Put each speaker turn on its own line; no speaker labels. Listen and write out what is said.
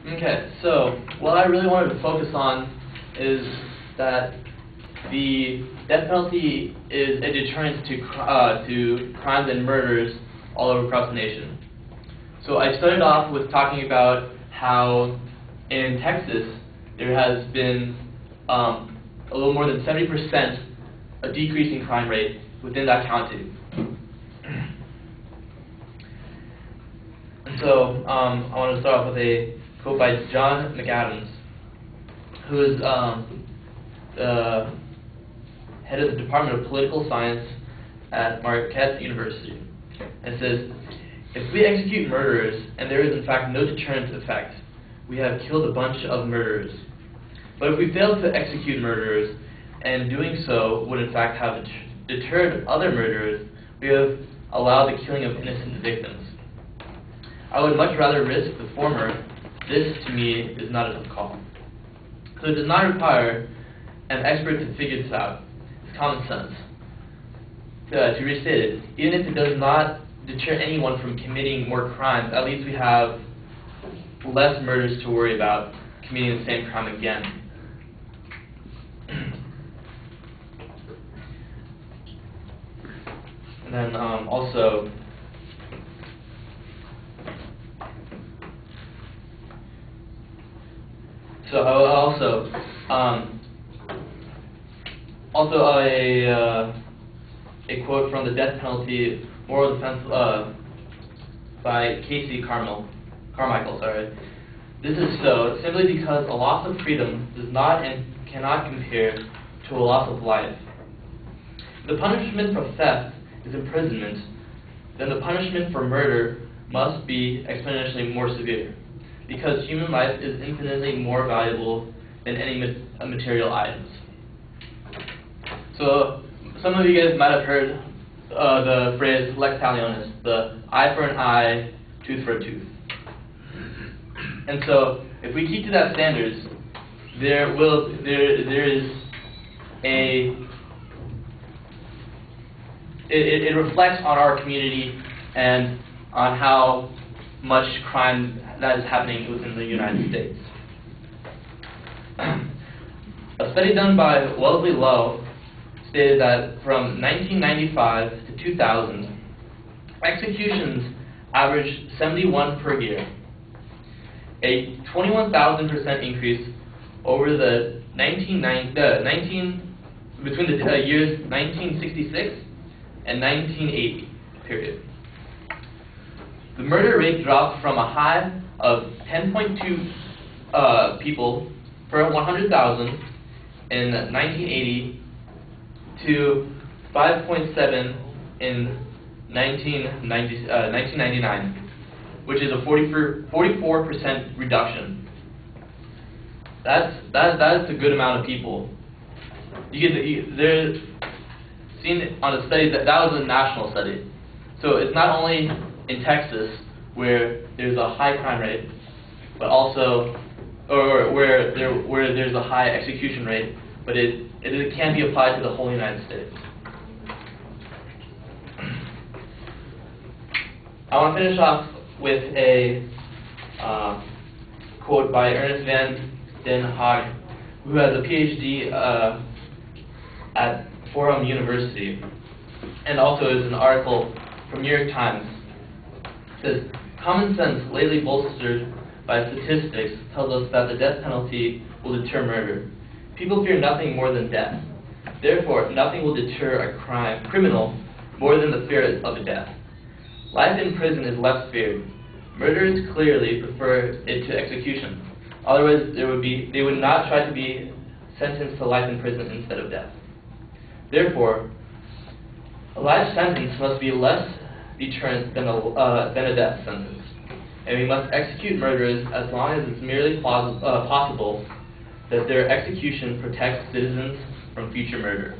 Okay, so what I really wanted to focus on is that the death penalty is a deterrent to crimes and murders all over across the nation. So I started off with talking about how in Texas there has been a little more than 70% a decrease in crime rate within that county. And so I want to start off with a quote by John McAdams, who is the head of the Department of Political Science at Marquette University. And it says, "If we execute murderers and there is in fact no deterrent effect, we have killed a bunch of murderers. But if we fail to execute murderers, and doing so would in fact have deterred other murderers, we have allowed the killing of innocent victims. I would much rather risk the former. This, to me, is not a tough call." So it does not require an expert to figure this out. It's common sense. To restate it, even if it does not deter anyone from committing more crimes, at least we have less murders to worry about committing the same crime again. And then also, a quote from the Death Penalty Moral Defense by Casey Carmichael. This is so simply because a loss of freedom does not and cannot compare to a loss of life. If the punishment for theft is imprisonment, then the punishment for murder must be exponentially more severe, because human life is infinitely more valuable than any material items. So some of you guys might have heard the phrase lex talionis, the eye for an eye, tooth for a tooth. And so if we keep to that standards, it reflects on our community and on how much crime that is happening within the United States. A study done by Wellesley Lowe stated that from 1995 to 2000, executions averaged 71 per year, a 21,000% increase over the between the years 1966 and 1980 period. The murder rate dropped from a high of 10.2 people per 100,000 in 1980 to 5.7 in 1999, which is a 44% reduction. That's a good amount of people. They're seen on a study that was a national study. So it's not only in Texas where there's a high crime rate, but also where there's a high execution rate, but it can be applied to the whole United States. I want to finish off with a quote by Ernest van den Haag, who has a PhD at Fordham University, and also is an article from New York Times. It says, "Common sense, lately bolstered by statistics, tells us that the death penalty will deter murder. People fear nothing more than death. Therefore, nothing will deter a criminal more than the fear of a death. Life in prison is less feared. Murderers clearly prefer it to execution. Otherwise, they would not try to be sentenced to life in prison instead of death. Therefore, a life sentence must be less deterrent than a death sentence, and we must execute murderers as long as it's merely possible that their execution protects citizens from future murder."